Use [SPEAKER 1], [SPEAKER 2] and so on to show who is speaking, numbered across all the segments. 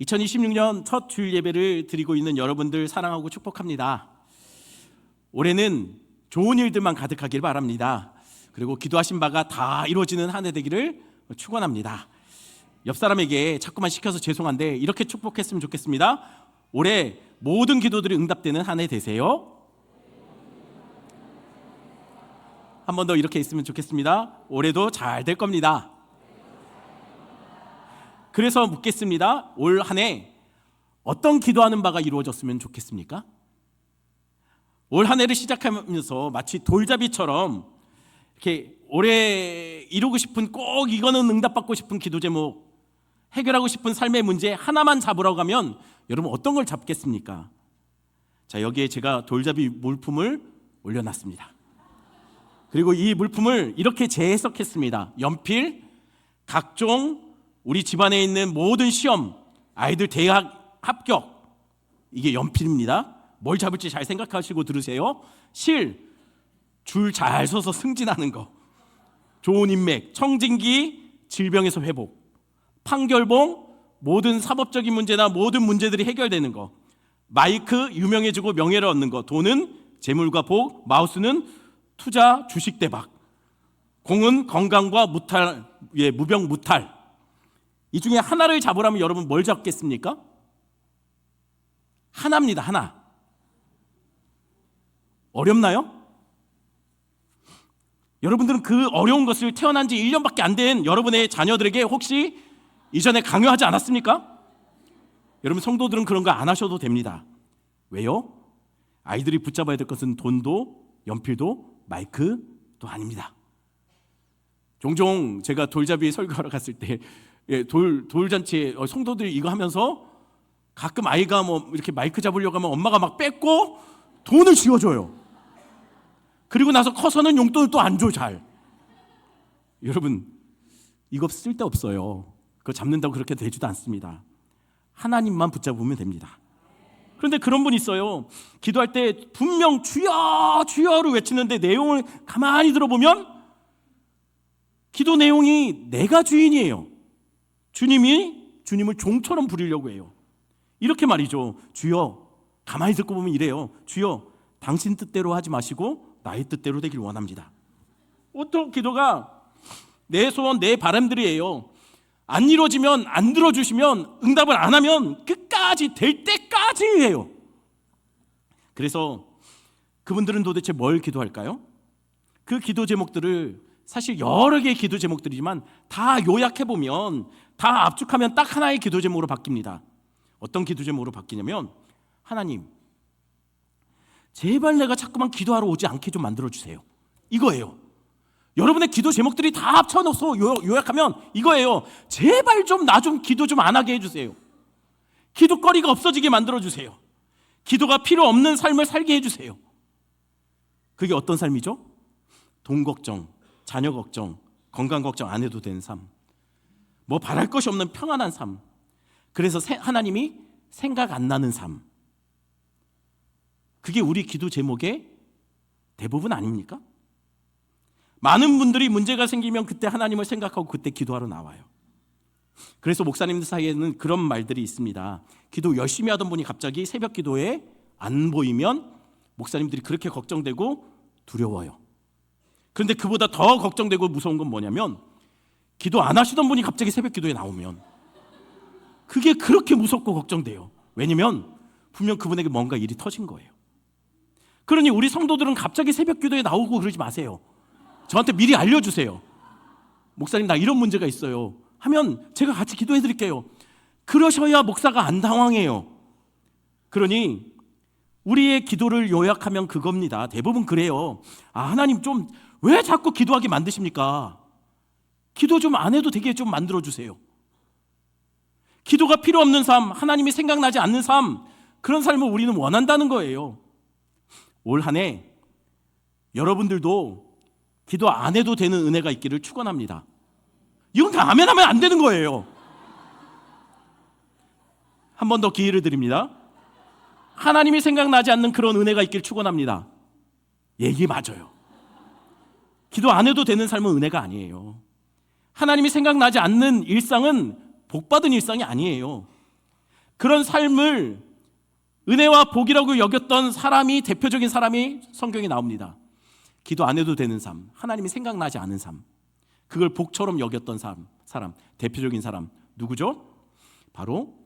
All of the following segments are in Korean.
[SPEAKER 1] 2026년 첫 주일 예배를 드리고 있는 여러분들 사랑하고 축복합니다. 올해는 좋은 일들만 가득하길 바랍니다. 그리고 기도하신 바가 다 이루어지는 한 해 되기를 축원합니다. 옆 사람에게 자꾸만 시켜서 죄송한데 이렇게 축복했으면 좋겠습니다. 올해 모든 기도들이 응답되는 한 해 되세요. 한 번 더 이렇게 있으면 좋겠습니다. 올해도 잘 될 겁니다. 그래서 묻겠습니다. 올 한 해 어떤 기도하는 바가 이루어졌으면 좋겠습니까? 올 한 해를 시작하면서 마치 돌잡이처럼 이렇게 올해 이루고 싶은, 꼭 이거는 응답받고 싶은 기도 제목, 해결하고 싶은 삶의 문제 하나만 잡으라고 하면 여러분 어떤 걸 잡겠습니까? 자, 여기에 제가 돌잡이 물품을 올려놨습니다. 그리고 이 물품을 이렇게 재해석했습니다. 연필, 각종 우리 집안에 있는 모든 시험, 아이들 대학 합격, 이게 연필입니다. 뭘 잡을지 잘 생각하시고 들으세요. 실, 줄 잘 서서 승진하는 거, 좋은 인맥, 청진기, 질병에서 회복, 판결봉, 모든 사법적인 문제나 모든 문제들이 해결되는 거, 마이크, 유명해지고 명예를 얻는 거, 돈은 재물과 복, 마우스는 투자, 주식 대박, 공은 건강과 무탈, 무병 무탈. 이 중에 하나를 잡으라면 여러분 뭘 잡겠습니까? 하나입니다. 하나. 어렵나요? 여러분들은 그 어려운 것을 태어난 지 1년밖에 안 된 여러분의 자녀들에게 혹시 이전에 강요하지 않았습니까? 여러분 성도들은 그런 거 안 하셔도 됩니다. 왜요? 아이들이 붙잡아야 될 것은 돈도 연필도 마이크도 아닙니다. 종종 제가 돌잡이 설교하러 갔을 때 돌잔치에 성도들이 이거 하면서 가끔 아이가 뭐 이렇게 마이크 잡으려고 하면 엄마가 막 뺏고 돈을 쥐어줘요. 그리고 나서 커서는 용돈을 또 안 줘 잘. 여러분 이거 쓸데없어요. 그거 잡는다고 그렇게 되지도 않습니다. 하나님만 붙잡으면 됩니다. 그런데 그런 분 있어요. 기도할 때 분명 주여 주여를 외치는데 내용을 가만히 들어보면 기도 내용이 내가 주인이에요. 주님이 주님을 종처럼 부리려고 해요. 이렇게 말이죠. 주여, 가만히 듣고 보면 이래요. 주여, 당신 뜻대로 하지 마시고 나의 뜻대로 되길 원합니다. 보통 기도가 내 소원, 내 바람들이에요. 안 이루어지면, 안 들어주시면, 응답을 안 하면 끝까지 될 때까지 해요. 그래서 그분들은 도대체 뭘 기도할까요? 그 기도 제목들을 사실 여러 개의 기도 제목들이지만 다 요약해보면, 다 압축하면 딱 하나의 기도 제목으로 바뀝니다. 어떤 기도 제목으로 바뀌냐면, 하나님 제발 내가 자꾸만 기도하러 오지 않게 좀 만들어주세요. 이거예요. 여러분의 기도 제목들이 다 합쳐놓고 요약하면 이거예요. 제발 좀 나 좀 기도 좀 안 하게 해주세요. 기도거리가 없어지게 만들어주세요. 기도가 필요 없는 삶을 살게 해주세요. 그게 어떤 삶이죠? 돈 걱정, 자녀 걱정, 건강 걱정 안 해도 되는 삶, 뭐 바랄 것이 없는 평안한 삶. 그래서 하나님이 생각 안 나는 삶. 그게 우리 기도 제목의 대부분 아닙니까? 많은 분들이 문제가 생기면 그때 하나님을 생각하고 그때 기도하러 나와요. 그래서 목사님들 사이에는 그런 말들이 있습니다. 기도 열심히 하던 분이 갑자기 새벽 기도에 안 보이면 목사님들이 그렇게 걱정되고 두려워요. 그런데 그보다 더 걱정되고 무서운 건 뭐냐면, 기도 안 하시던 분이 갑자기 새벽 기도에 나오면 그게 그렇게 무섭고 걱정돼요. 왜냐면 분명 그분에게 뭔가 일이 터진 거예요. 그러니 우리 성도들은 갑자기 새벽 기도에 나오고 그러지 마세요. 저한테 미리 알려주세요. 목사님 나 이런 문제가 있어요 하면 제가 같이 기도해 드릴게요. 그러셔야 목사가 안 당황해요. 그러니 우리의 기도를 요약하면 그겁니다. 대부분 그래요. 하나님 좀 왜 자꾸 기도하게 만드십니까? 기도 좀 안 해도 되게 좀 만들어주세요. 기도가 필요 없는 삶, 하나님이 생각나지 않는 삶, 그런 삶을 우리는 원한다는 거예요. 올 한 해 여러분들도 기도 안 해도 되는 은혜가 있기를 축원합니다. 이건 다 아멘 하면 안 되는 거예요. 한 번 더 기회를 드립니다. 하나님이 생각나지 않는 그런 은혜가 있기를 축원합니다. 이게 맞아요. 기도 안 해도 되는 삶은 은혜가 아니에요. 하나님이 생각나지 않는 일상은 복받은 일상이 아니에요. 그런 삶을 은혜와 복이라고 여겼던 사람이, 대표적인 사람이 성경에 나옵니다. 기도 안 해도 되는 삶, 하나님이 생각나지 않은 삶, 그걸 복처럼 여겼던 사람, 대표적인 사람 누구죠? 바로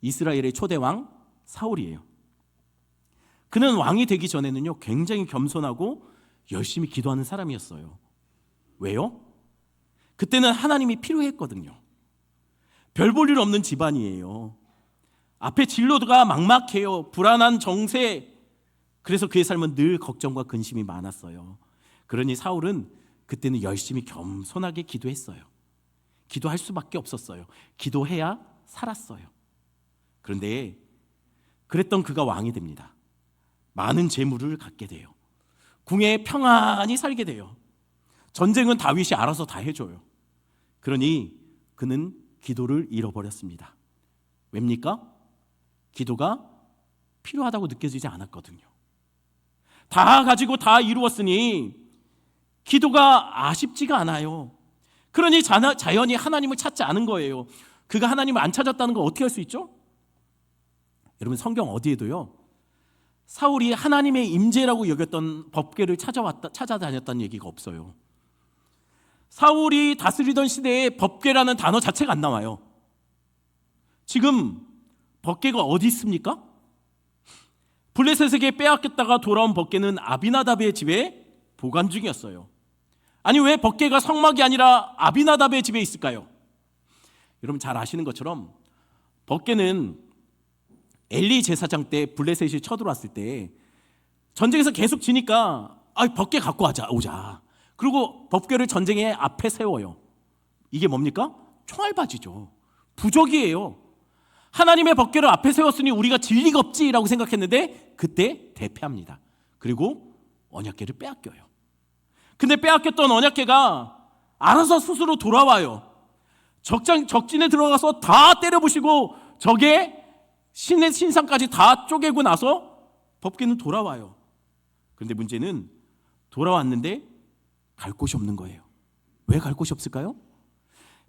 [SPEAKER 1] 이스라엘의 초대왕 사울이에요. 그는 왕이 되기 전에는요, 굉장히 겸손하고 열심히 기도하는 사람이었어요. 왜요? 그때는 하나님이 필요했거든요. 별 볼 일 없는 집안이에요. 앞에 진로가 막막해요. 불안한 정세. 그래서 그의 삶은 늘 걱정과 근심이 많았어요. 그러니 사울은 그때는 열심히 겸손하게 기도했어요. 기도할 수밖에 없었어요. 기도해야 살았어요. 그런데 그랬던 그가 왕이 됩니다. 많은 재물을 갖게 돼요. 궁에 평안히 살게 돼요. 전쟁은 다윗이 알아서 다 해줘요. 그러니 그는 기도를 잃어버렸습니다. 왜입니까? 기도가 필요하다고 느껴지지 않았거든요. 다 가지고 다 이루었으니 기도가 아쉽지가 않아요. 그러니 자연히 하나님을 찾지 않은 거예요. 그가 하나님을 안 찾았다는 걸 어떻게 할 수 있죠? 여러분, 성경 어디에도요, 사울이 하나님의 임재라고 여겼던 법궤를 찾아다녔다는 얘기가 없어요. 사울이 다스리던 시대에 법궤라는 단어 자체가 안 나와요. 지금 법궤가 어디 있습니까? 블레셋에게 빼앗겼다가 돌아온 법궤는 아비나답의 집에 보관 중이었어요. 아니, 왜 법궤가 성막이 아니라 아비나답의 집에 있을까요? 여러분 잘 아시는 것처럼 법궤는 엘리 제사장 때 블레셋이 쳐들어왔을 때 전쟁에서 계속 지니까 법궤 갖고 오자. 그리고 법궤를 전쟁의 앞에 세워요. 이게 뭡니까? 총알바지죠. 부적이에요. 하나님의 법궤를 앞에 세웠으니 우리가 질 리가 없지라고 생각했는데 그때 대패합니다. 그리고 언약궤를 빼앗겨요. 근데 빼앗겼던 언약궤가 알아서 스스로 돌아와요. 적진에 들어가서 다 때려부시고 적의 신의 신상까지 다 쪼개고 나서 법궤는 돌아와요. 그런데 문제는 돌아왔는데 갈 곳이 없는 거예요. 왜 갈 곳이 없을까요?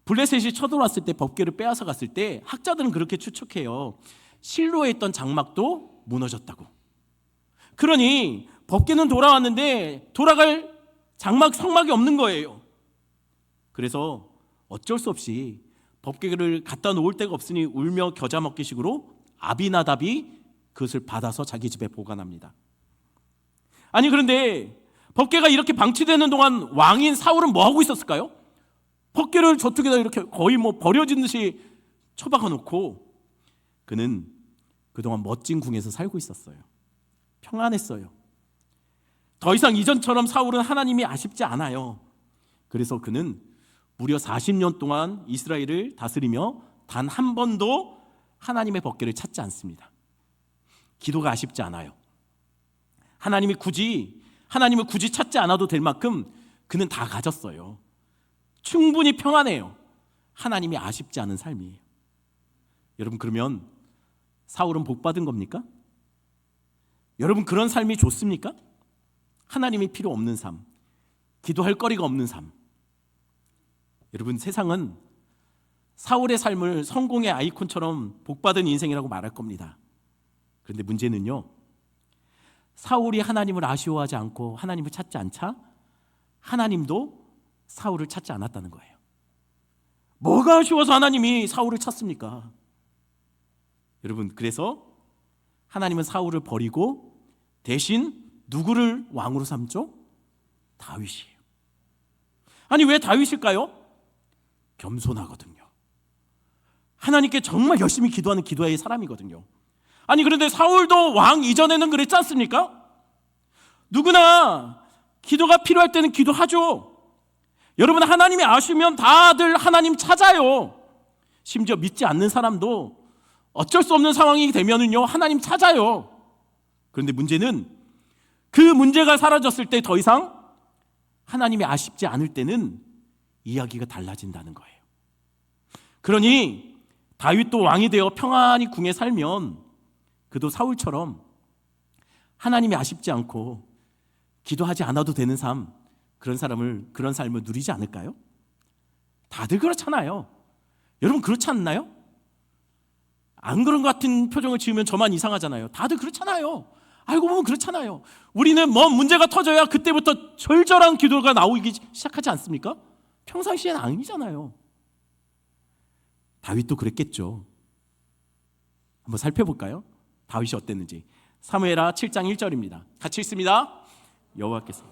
[SPEAKER 1] 블레셋이 쳐들어왔을 때, 법궤를 빼앗아 갔을 때 학자들은 그렇게 추측해요. 실로에 있던 장막도 무너졌다고. 그러니 법궤는 돌아왔는데 돌아갈 성막이 없는 거예요. 그래서 어쩔 수 없이 법궤를 갖다 놓을 데가 없으니 울며 겨자 먹기 식으로 아비나답이 그것을 받아서 자기 집에 보관합니다. 아니, 그런데 법궤가 이렇게 방치되는 동안 왕인 사울은 뭐 하고 있었을까요? 법궤를 저쪽에다 이렇게 거의 버려진 듯이 처박아 놓고 그는 그동안 멋진 궁에서 살고 있었어요. 평안했어요. 더 이상 이전처럼 사울은 하나님이 아쉽지 않아요. 그래서 그는 무려 40년 동안 이스라엘을 다스리며 단 한 번도 하나님의 법궤를 찾지 않습니다. 기도가 아쉽지 않아요. 하나님을 굳이 찾지 않아도 될 만큼 그는 다 가졌어요. 충분히 평안해요. 하나님이 아쉽지 않은 삶이에요. 여러분, 그러면 사울은 복 받은 겁니까? 여러분, 그런 삶이 좋습니까? 하나님이 필요 없는 삶, 기도할 거리가 없는 삶. 여러분, 세상은 사울의 삶을 성공의 아이콘처럼 복 받은 인생이라고 말할 겁니다. 그런데 문제는요, 사울이 하나님을 아쉬워하지 않고 하나님을 찾지 않자 하나님도 사울을 찾지 않았다는 거예요. 뭐가 아쉬워서 하나님이 사울을 찾습니까? 여러분, 그래서 하나님은 사울을 버리고 대신 누구를 왕으로 삼죠? 다윗이에요. 아니, 왜 다윗일까요? 겸손하거든요. 하나님께 정말 열심히 기도하는 기도의 사람이거든요. 아니, 그런데 사울도 왕 이전에는 그랬지 않습니까? 누구나 기도가 필요할 때는 기도하죠. 여러분, 하나님이 아시면 다들 하나님 찾아요. 심지어 믿지 않는 사람도 어쩔 수 없는 상황이 되면은요, 하나님 찾아요. 그런데 문제는 그 문제가 사라졌을 때 더 이상 하나님이 아쉽지 않을 때는 이야기가 달라진다는 거예요. 그러니 다윗도 왕이 되어 평안히 궁에 살면 그도 사울처럼 하나님이 아쉽지 않고 기도하지 않아도 되는 삶, 그런 삶을 누리지 않을까요? 다들 그렇잖아요. 여러분, 그렇지 않나요? 안 그런 것 같은 표정을 지으면 저만 이상하잖아요. 다들 그렇잖아요. 알고 보면 그렇잖아요. 우리는 뭐 문제가 터져야 그때부터 절절한 기도가 나오기 시작하지 않습니까? 평상시엔 아니잖아요. 다윗도 그랬겠죠. 한번 살펴볼까요? 다윗이 어땠는지. 사무엘하 7장 1절입니다. 같이 읽습니다. 여호와께서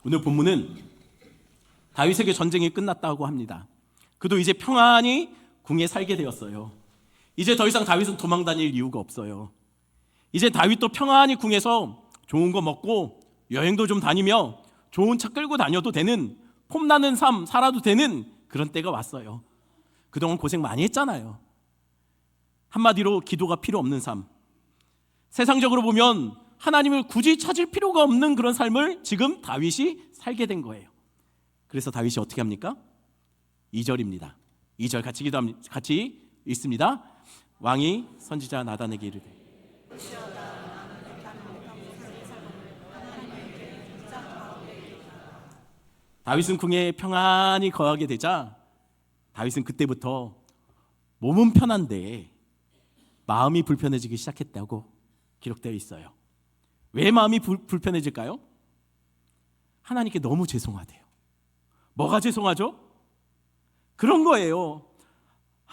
[SPEAKER 1] 오늘 본문은 다윗에게 전쟁이 끝났다고 합니다. 그도 이제 평안히 궁에 살게 되었어요. 이제 더 이상 다윗은 도망 다닐 이유가 없어요. 이제 다윗도 평안히 궁에서 좋은 거 먹고 여행도 좀 다니며 좋은 차 끌고 다녀도 되는, 폼나는 삶 살아도 되는 그런 때가 왔어요. 그동안 고생 많이 했잖아요. 한마디로 기도가 필요 없는 삶. 세상적으로 보면 하나님을 굳이 찾을 필요가 없는 그런 삶을 지금 다윗이 살게 된 거예요. 그래서 다윗이 어떻게 합니까? 2절입니다. 2절 같이 읽습니다. 왕이 선지자 나단에게 이르되 다윗은 궁에 평안히 거하게 되자 다윗은 그때부터 몸은 편한데 마음이 불편해지기 시작했다고 기록되어 있어요. 왜 마음이 불편해질까요? 하나님께 너무 죄송하대요. 뭐가 죄송하죠? 그런 거예요.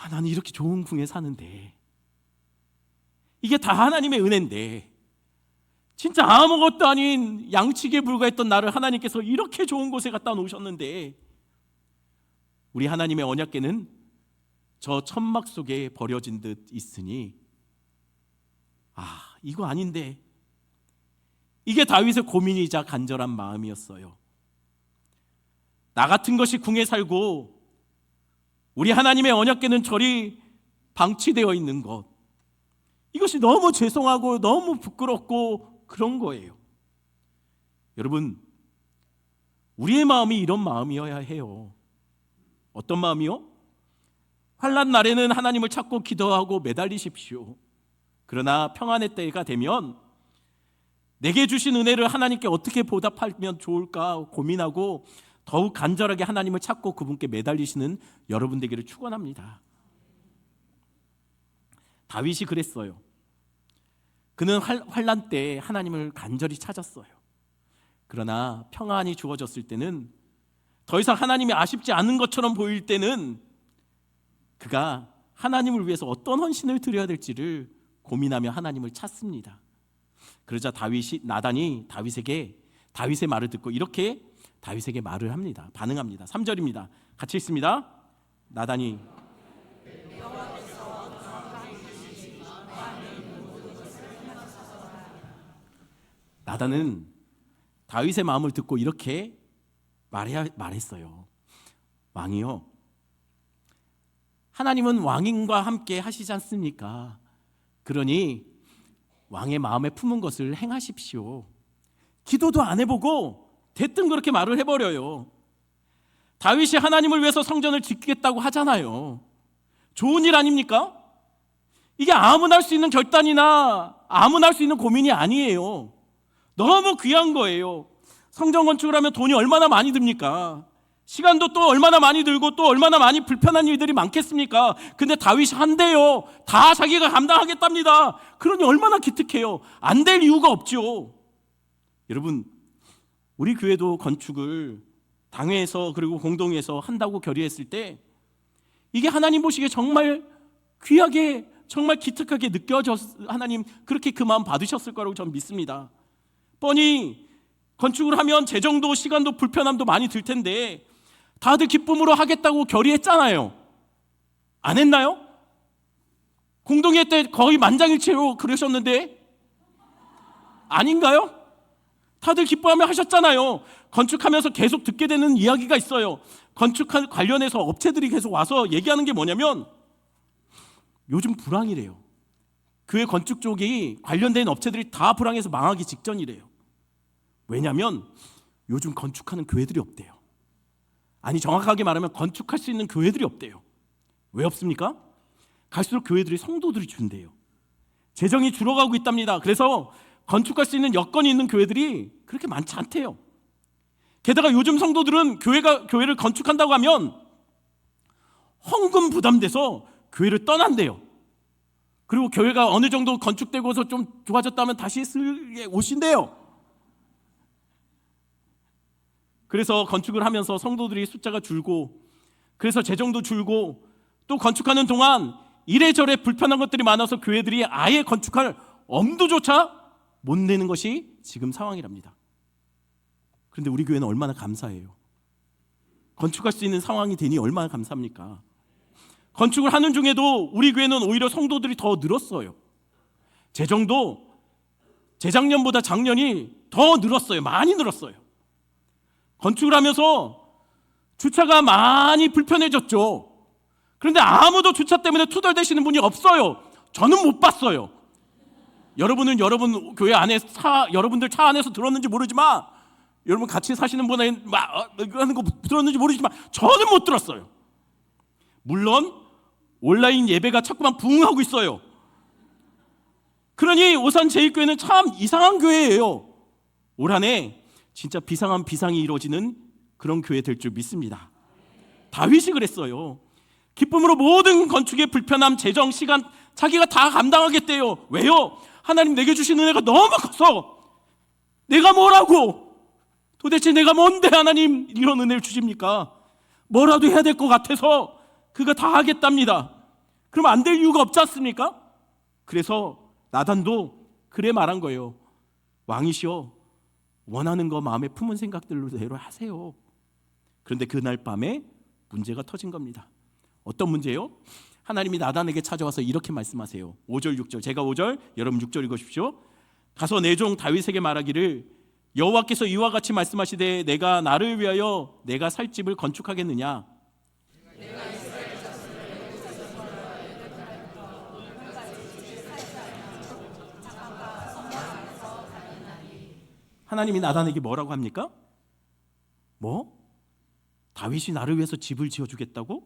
[SPEAKER 1] 나는 이렇게 좋은 궁에 사는데, 이게 다 하나님의 은혜인데, 진짜 아무것도 아닌 양치기에 불과했던 나를 하나님께서 이렇게 좋은 곳에 갖다 놓으셨는데, 우리 하나님의 언약궤는 저 천막 속에 버려진 듯 있으니 이거 아닌데. 이게 다윗의 고민이자 간절한 마음이었어요. 나 같은 것이 궁에 살고 우리 하나님의 언약궤는 저리 방치되어 있는 것, 이것이 너무 죄송하고 너무 부끄럽고 그런 거예요. 여러분, 우리의 마음이 이런 마음이어야 해요. 어떤 마음이요? 환난 날에는 하나님을 찾고 기도하고 매달리십시오. 그러나 평안의 때가 되면 내게 주신 은혜를 하나님께 어떻게 보답하면 좋을까 고민하고 더욱 간절하게 하나님을 찾고 그분께 매달리시는 여러분 되기를 축원합니다. 다윗이 그랬어요. 그는 환난 때 하나님을 간절히 찾았어요. 그러나 평안이 주어졌을 때는, 더 이상 하나님이 아쉽지 않은 것처럼 보일 때는 그가 하나님을 위해서 어떤 헌신을 드려야 될지를 고민하며 하나님을 찾습니다. 그러자 나단이 다윗의 말을 듣고 이렇게 다윗에게 말을 합니다. 반응합니다. 3절입니다. 같이 읽습니다. 나단이 나단은 다윗의 마음을 듣고 이렇게 말했어요. 왕이요, 하나님은 왕인과 함께 하시지 않습니까? 그러니 왕의 마음에 품은 것을 행하십시오. 기도도 안 해보고 대뜸 그렇게 말을 해버려요. 다윗이 하나님을 위해서 성전을 짓겠다고 하잖아요. 좋은 일 아닙니까? 이게 아무나 할 수 있는 결단이나 아무나 할 수 있는 고민이 아니에요. 너무 귀한 거예요. 성전 건축을 하면 돈이 얼마나 많이 듭니까? 시간도 또 얼마나 많이 들고 또 얼마나 많이 불편한 일들이 많겠습니까? 근데 다윗이 한대요. 다 자기가 감당하겠답니다. 그러니 얼마나 기특해요. 안 될 이유가 없죠. 여러분, 우리 교회도 건축을 당회에서 그리고 공동회에서 한다고 결의했을 때 이게 하나님 보시기에 정말 귀하게, 정말 기특하게 하나님 그렇게 그 마음 받으셨을 거라고 저는 믿습니다. 뻔히 건축을 하면 재정도 시간도 불편함도 많이 들 텐데 다들 기쁨으로 하겠다고 결의했잖아요. 안 했나요? 공동회 때 거의 만장일치로 그러셨는데 아닌가요? 다들 기뻐하며 하셨잖아요. 건축하면서 계속 듣게 되는 이야기가 있어요. 건축 관련해서 업체들이 계속 와서 얘기하는 게 뭐냐면 요즘 불황이래요. 교회 건축 쪽이 관련된 업체들이 다 불황해서 망하기 직전이래요. 왜냐하면 요즘 건축하는 교회들이 없대요. 아니, 정확하게 말하면 건축할 수 있는 교회들이 없대요. 왜 없습니까? 갈수록 교회들이 성도들이 준대요. 재정이 줄어가고 있답니다. 그래서 건축할 수 있는 여건이 있는 교회들이 그렇게 많지 않대요. 게다가 요즘 성도들은 교회를 건축한다고 하면 헌금 부담돼서 교회를 떠난대요. 그리고 교회가 어느 정도 건축되고서 좀 좋아졌다면 다시 쓸게 오신대요. 그래서 건축을 하면서 성도들이 숫자가 줄고, 그래서 재정도 줄고, 또 건축하는 동안 이래저래 불편한 것들이 많아서 교회들이 아예 건축할 엄두조차 못 내는 것이 지금 상황이랍니다. 그런데 우리 교회는 얼마나 감사해요. 건축할 수 있는 상황이 되니 얼마나 감사합니까? 건축을 하는 중에도 우리 교회는 오히려 성도들이 더 늘었어요. 재정도 재작년보다 작년이 더 늘었어요. 많이 늘었어요. 건축을 하면서 주차가 많이 불편해졌죠. 그런데 아무도 주차 때문에 투덜대시는 분이 없어요. 저는 못 봤어요. 여러분은 여러분 교회 안에 여러분들 차 안에서 들었는지 모르지만, 여러분 같이 사시는 분이 하는 거 들었는지 모르지만 저는 못 들었어요. 물론 온라인 예배가 자꾸만 부흥하고 있어요. 그러니 오산 제2교회는 참 이상한 교회예요. 올 한 해 진짜 비상한 비상이 이루어지는 그런 교회 될 줄 믿습니다. 다윗이 그랬어요. 기쁨으로 모든 건축의 불편함, 재정, 시간 자기가 다 감당하겠대요. 왜요? 하나님 내게 주신 은혜가 너무 커서 내가 뭐라고, 도대체 내가 뭔데 하나님 이런 은혜를 주십니까? 뭐라도 해야 될 것 같아서 그가 다 하겠답니다. 그럼 안 될 이유가 없지 않습니까? 그래서 나단도 그래 말한 거예요. 왕이시여, 원하는 거 마음에 품은 생각들로 하세요. 그런데 그날 밤에 문제가 터진 겁니다. 어떤 문제요? 하나님이 나단에게 찾아와서 이렇게 말씀하세요. 5절 6절, 제가 5절, 여러분 6절 읽으십시오. 가서 내 종 다윗에게 말하기를, 여호와께서 이와 같이 말씀하시되 내가 나를 위하여 내가 살 집을 건축하겠느냐? 하나님이 나단에게 뭐라고 합니까? 다윗이 나를 위해서 집을 지어주겠다고?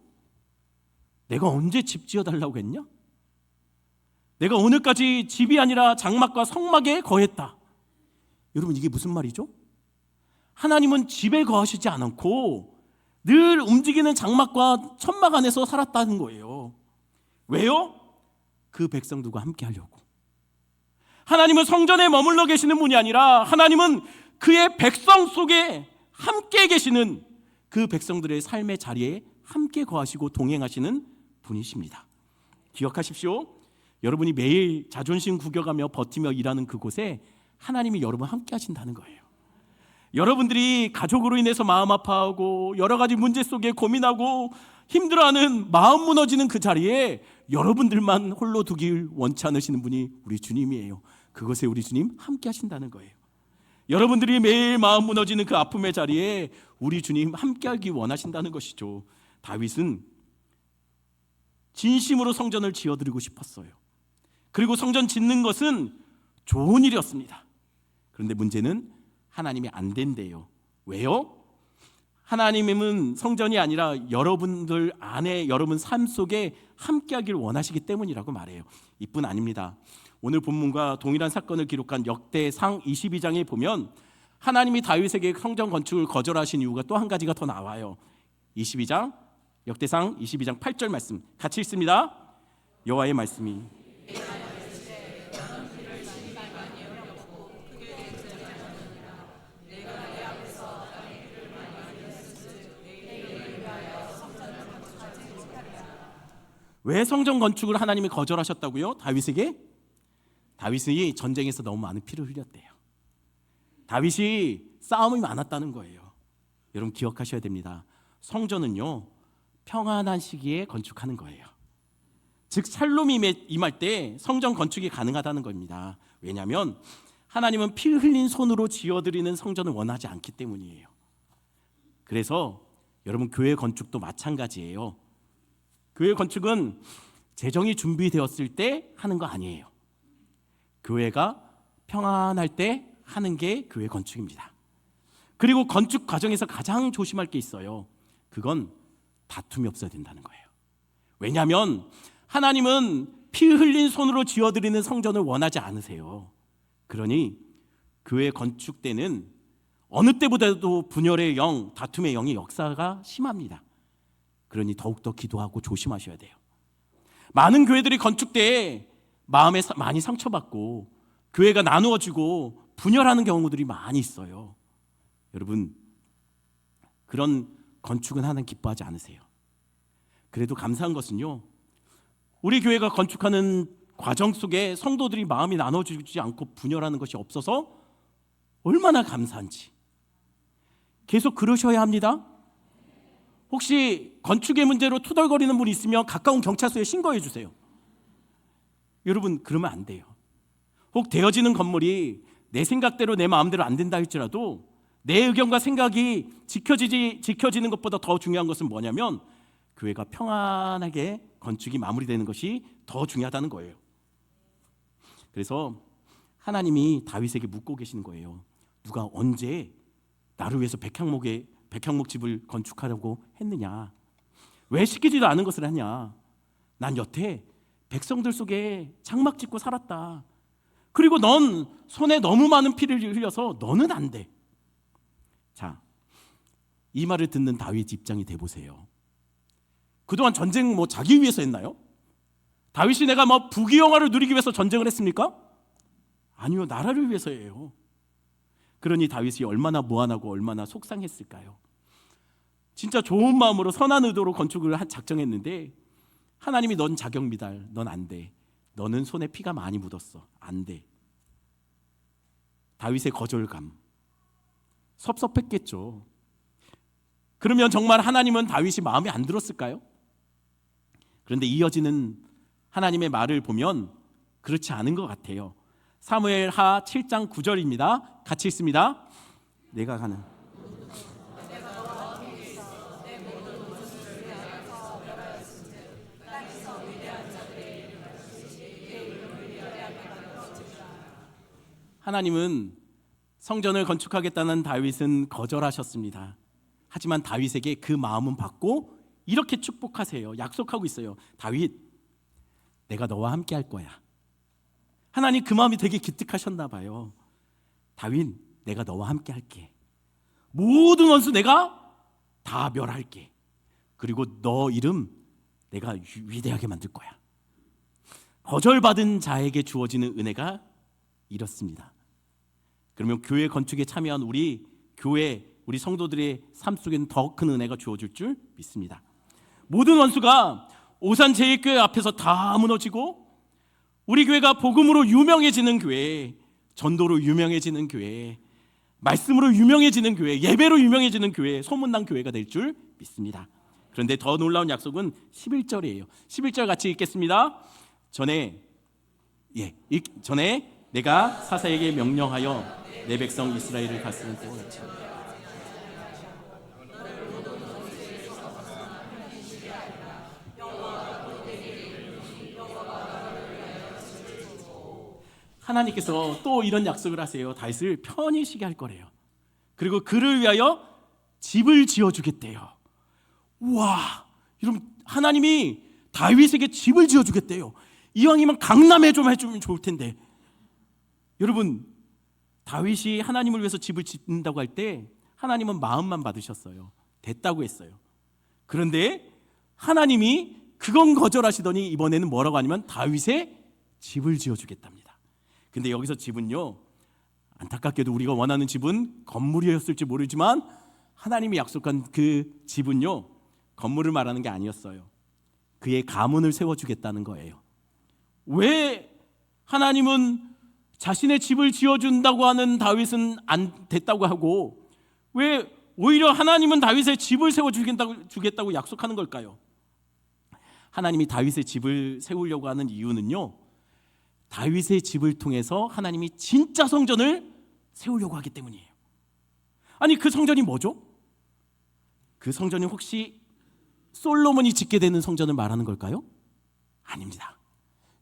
[SPEAKER 1] 내가 언제 집 지어달라고 했냐? 내가 오늘까지 집이 아니라 장막과 성막에 거했다. 여러분 이게 무슨 말이죠? 하나님은 집에 거하시지 않고 늘 움직이는 장막과 천막 안에서 살았다는 거예요. 왜요? 그 백성들과 함께 하려고. 하나님은 성전에 머물러 계시는 분이 아니라 하나님은 그의 백성 속에 함께 계시는 그 백성들의 삶의 자리에 함께 거하시고 동행하시는 분이십니다. 기억하십시오. 여러분이 매일 자존심 구겨가며 버티며 일하는 그곳에 하나님이 여러분 함께 하신다는 거예요. 여러분들이 가족으로 인해서 마음 아파하고 여러 가지 문제 속에 고민하고 힘들어하는, 마음 무너지는 그 자리에 여러분들만 홀로 두길 원치 않으시는 분이 우리 주님이에요. 그것에 우리 주님 함께 하신다는 거예요. 여러분들이 매일 마음 무너지는 그 아픔의 자리에 우리 주님 함께 하기 원하신다는 것이죠. 다윗은 진심으로 성전을 지어드리고 싶었어요. 그리고 성전 짓는 것은 좋은 일이었습니다. 그런데 문제는 하나님이 안 된대요. 왜요? 하나님은 성전이 아니라 여러분들 안에, 여러분 삶 속에 함께하기를 원하시기 때문이라고 말해요. 이뿐 아닙니다. 오늘 본문과 동일한 사건을 기록한 역대상 22장에 보면 하나님이 다윗에게 성전 건축을 거절하신 이유가 또 한 가지가 더 나와요. 22장, 역대상 22장 8절 말씀 같이 읽습니다. 여호와의 말씀이 왜 성전 건축을 하나님이 거절하셨다고요? 다윗에게? 다윗이 전쟁에서 너무 많은 피를 흘렸대요. 다윗이 싸움이 많았다는 거예요. 여러분 기억하셔야 됩니다. 성전은요 평안한 시기에 건축하는 거예요. 즉 샬롬이 임할 때 성전 건축이 가능하다는 겁니다. 왜냐하면 하나님은 피 흘린 손으로 지어드리는 성전을 원하지 않기 때문이에요. 그래서 여러분 교회 건축도 마찬가지예요. 교회 건축은 재정이 준비되었을 때 하는 거 아니에요. 교회가 평안할 때 하는 게 교회 건축입니다. 그리고 건축 과정에서 가장 조심할 게 있어요. 그건 다툼이 없어야 된다는 거예요. 왜냐하면 하나님은 피 흘린 손으로 지어드리는 성전을 원하지 않으세요. 그러니 교회 건축 때는 어느 때보다도 분열의 영, 다툼의 영이 역사가 심합니다. 그러니 더욱더 기도하고 조심하셔야 돼요. 많은 교회들이 건축때에 마음에 많이 상처받고 교회가 나누어지고 분열하는 경우들이 많이 있어요. 여러분, 그런 건축은 하나님 기뻐하지 않으세요. 그래도 감사한 것은요, 우리 교회가 건축하는 과정 속에 성도들이 마음이 나눠지지 않고 분열하는 것이 없어서 얼마나 감사한지. 계속 그러셔야 합니다. 혹시 건축의 문제로 투덜거리는 분이 있으면 가까운 경찰서에 신고해 주세요. 여러분, 그러면 안 돼요. 혹 되어지는 건물이 내 생각대로 내 마음대로 안 된다 할지라도 내 의견과 생각이 지켜지는 것보다 더 중요한 것은 뭐냐면 교회가 평안하게 건축이 마무리되는 것이 더 중요하다는 거예요. 그래서 하나님이 다윗에게 묻고 계시는 거예요. 누가 언제 나를 위해서 백향목 집을 건축하려고 했느냐? 왜 시키지도 않은 것을 하냐? 난 여태 백성들 속에 장막 짓고 살았다. 그리고 넌 손에 너무 많은 피를 흘려서 너는 안 돼. 자, 이 말을 듣는 다윗 입장이 돼 보세요. 그동안 전쟁 자기 위해서 했나요? 다윗이 내가 부귀영화를 누리기 위해서 전쟁을 했습니까? 아니요, 나라를 위해서예요. 그러니 다윗이 얼마나 무안하고 얼마나 속상했을까요? 진짜 좋은 마음으로 선한 의도로 건축을 작정했는데 하나님이 넌 자격 미달, 넌 안 돼. 너는 손에 피가 많이 묻었어. 안 돼. 다윗의 거절감. 섭섭했겠죠. 그러면 정말 하나님은 다윗이 마음에 안 들었을까요? 그런데 이어지는 하나님의 말을 보면 그렇지 않은 것 같아요. 사무엘하 7장 9절입니다. 같이 읽습니다. 내가 가는 하나님은 성전을 건축하겠다는 다윗은 거절하셨습니다. 하지만 다윗에게 그 마음은 받고 이렇게 축복하세요. 약속하고 있어요. 다윗, 내가 너와 함께 할 거야. 하나님 그 마음이 되게 기특하셨나 봐요. 다윗, 내가 너와 함께 할게. 모든 원수 내가 다 멸할게. 그리고 너 이름 내가 위대하게 만들 거야. 거절받은 자에게 주어지는 은혜가 이렇습니다. 그러면 교회 건축에 참여한 우리 교회, 우리 성도들의 삶 속에는 더 큰 은혜가 주어질 줄 믿습니다. 모든 원수가 오산 제일교회 앞에서 다 무너지고 우리 교회가 복음으로 유명해지는 교회, 전도로 유명해지는 교회, 말씀으로 유명해지는 교회, 예배로 유명해지는 교회, 소문난 교회가 될 줄 믿습니다. 그런데 더 놀라운 약속은 11절이에요. 11절 같이 읽겠습니다. 전에 내가 사사에게 명령하여 내 백성 이스라엘을 다스리는 때와 같이 하나님께서 또 이런 약속을 하세요. 다윗을 편히 쉬게 할 거래요. 그리고 그를 위하여 집을 지어주겠대요. 우와, 여러분, 하나님이 다윗에게 집을 지어주겠대요. 이왕이면 강남에 좀 해주면 좋을 텐데. 여러분, 다윗이 하나님을 위해서 집을 짓는다고 할 때 하나님은 마음만 받으셨어요. 됐다고 했어요. 그런데 하나님이 그건 거절하시더니 이번에는 뭐라고 하냐면 다윗의 집을 지어주겠답니다. 근데 여기서 집은요, 안타깝게도 우리가 원하는 집은 건물이었을지 모르지만 하나님이 약속한 그 집은요, 건물을 말하는 게 아니었어요. 그의 가문을 세워주겠다는 거예요. 왜 하나님은 자신의 집을 지어준다고 하는 다윗은 안 됐다고 하고 왜 오히려 하나님은 다윗의 집을 세워주겠다고 약속하는 걸까요? 하나님이 다윗의 집을 세우려고 하는 이유는요, 다윗의 집을 통해서 하나님이 진짜 성전을 세우려고 하기 때문이에요. 아니, 그 성전이 뭐죠? 그 성전이 혹시 솔로몬이 짓게 되는 성전을 말하는 걸까요? 아닙니다.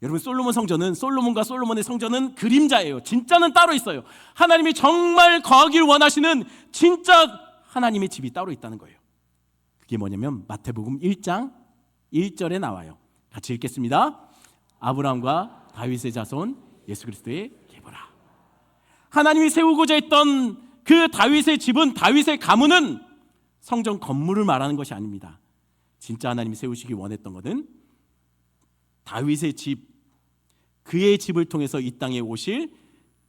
[SPEAKER 1] 여러분, 솔로몬과 솔로몬의 성전은 그림자예요. 진짜는 따로 있어요. 하나님이 정말 거하길 원하시는 진짜 하나님의 집이 따로 있다는 거예요. 그게 뭐냐면 마태복음 1장 1절에 나와요. 같이 읽겠습니다. 아브라함과 다윗의 자손 예수 그리스도의 계보라. 하나님이 세우고자 했던 그 다윗의 집은, 다윗의 가문은 성전 건물을 말하는 것이 아닙니다. 진짜 하나님이 세우시기 원했던 것은 다윗의 집, 그의 집을 통해서 이 땅에 오실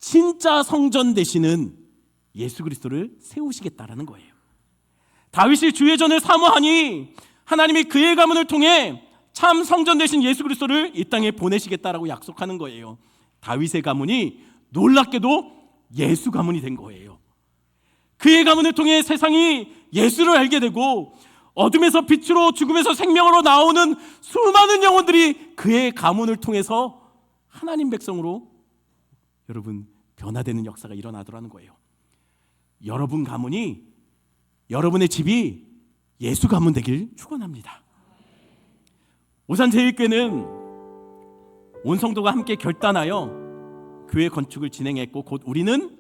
[SPEAKER 1] 진짜 성전 되시는 예수 그리스도를 세우시겠다라는 거예요. 다윗이 주의 전을 사모하니 하나님이 그의 가문을 통해 참 성전 되신 예수 그리스도를 이 땅에 보내시겠다라고 약속하는 거예요. 다윗의 가문이 놀랍게도 예수 가문이 된 거예요. 그의 가문을 통해 세상이 예수를 알게 되고 어둠에서 빛으로, 죽음에서 생명으로 나오는 수많은 영혼들이 그의 가문을 통해서 하나님 백성으로 여러분 변화되는 역사가 일어나더라는 거예요. 여러분 가문이, 여러분의 집이 예수 가문 되길 축원합니다. 오산제일교회는 온 성도가 함께 결단하여 교회 건축을 진행했고 곧 우리는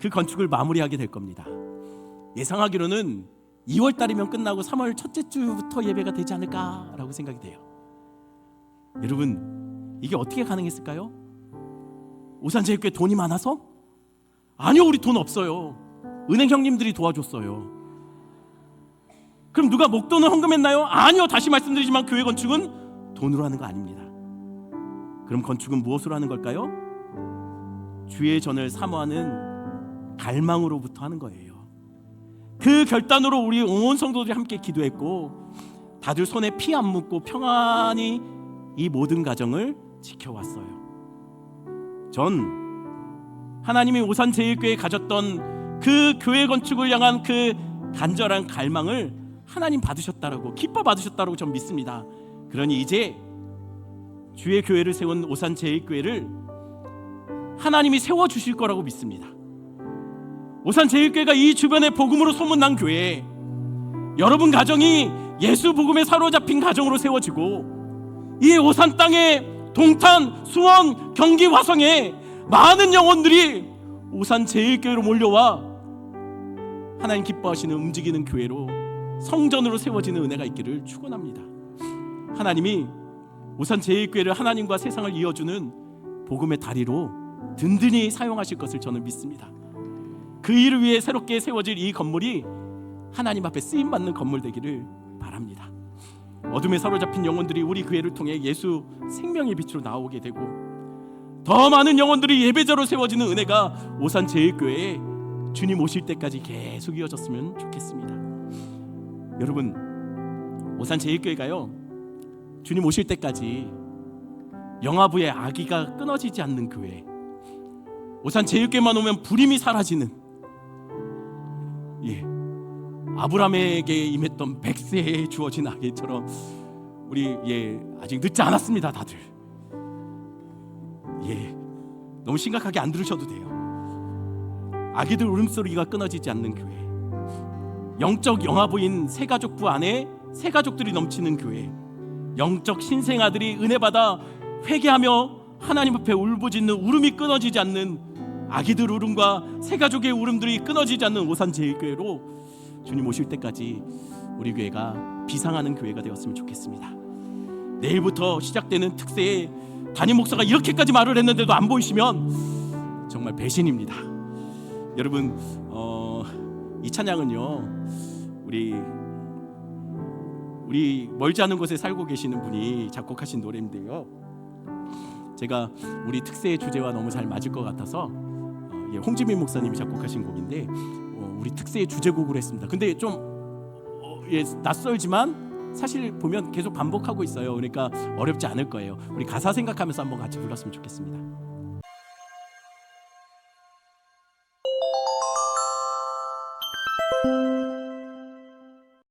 [SPEAKER 1] 그 건축을 마무리하게 될 겁니다. 예상하기로는 2월 달이면 끝나고 3월 첫째 주부터 예배가 되지 않을까라고 생각이 돼요. 여러분, 이게 어떻게 가능했을까요? 오산제일교회 돈이 많아서? 아니요, 우리 돈 없어요. 은행 형님들이 도와줬어요. 그럼 누가 목돈을 헌금했나요? 아니요, 다시 말씀드리지만 교회 건축은 돈으로 하는 거 아닙니다. 그럼 건축은 무엇으로 하는 걸까요? 주의 전을 사모하는 갈망으로부터 하는 거예요. 그 결단으로 우리 온 성도들이 함께 기도했고 다들 손에 피 안 묻고 평안히 이 모든 가정을 지켜왔어요. 전 하나님이 오산제일교회에 가졌던 그 교회 건축을 향한 그 간절한 갈망을 하나님 받으셨다라고, 기뻐 받으셨다라고 전 믿습니다. 그러니 이제 주의 교회를 세운 오산제일교회를 하나님이 세워주실 거라고 믿습니다. 오산제일교회가 이 주변에 복음으로 소문난 교회, 여러분 가정이 예수 복음에 사로잡힌 가정으로 세워지고 이 오산 땅에 동탄, 수원, 경기, 화성에 많은 영혼들이 오산제일교회로 몰려와 하나님 기뻐하시는 움직이는 교회로, 성전으로 세워지는 은혜가 있기를 축원합니다. 하나님이 오산제일교회를 하나님과 세상을 이어주는 복음의 다리로 든든히 사용하실 것을 저는 믿습니다. 그 일을 위해 새롭게 세워질 이 건물이 하나님 앞에 쓰임받는 건물 되기를 바랍니다. 어둠에 사로잡힌 영혼들이 우리 교회를 통해 예수 생명의 빛으로 나오게 되고 더 많은 영혼들이 예배자로 세워지는 은혜가 오산제일교회에 주님 오실 때까지 계속 이어졌으면 좋겠습니다. 여러분, 오산제일교회가요, 주님 오실 때까지 영아부의 아기가 끊어지지 않는 교회, 오산제일교회만 오면 불임이 사라지는, 아브라함에게 임했던 100세에 주어진 아기처럼 우리 아직 늦지 않았습니다. 다들 너무 심각하게 안 들으셔도 돼요. 아기들 울음소리가 끊어지지 않는 교회, 영적 영아부인 새가족부 안에 새가족들이 넘치는 교회, 영적 신생아들이 은혜받아 회개하며 하나님 앞에 울부짖는 울음이 끊어지지 않는, 아기들 울음과 새가족의 울음들이 끊어지지 않는 오산제일교회로 주님 오실 때까지 우리 교회가 비상하는 교회가 되었으면 좋겠습니다. 내일부터 시작되는 특세에 담임 목사가 이렇게까지 말을 했는데도 안 보이시면 정말 배신입니다. 여러분, 이 찬양은요, 우리 멀지 않은 곳에 살고 계시는 분이 작곡하신 노래인데요, 제가 우리 특세의 주제와 너무 잘 맞을 것 같아서 홍지민 목사님이 작곡하신 곡인데 우리 특세의 주제곡으로 했습니다. 근데 좀 낯설지만 사실 보면 계속 반복하고 있어요. 그러니까 어렵지 않을 거예요. 우리 가사 생각하면서 한번 같이 불렀으면 좋겠습니다.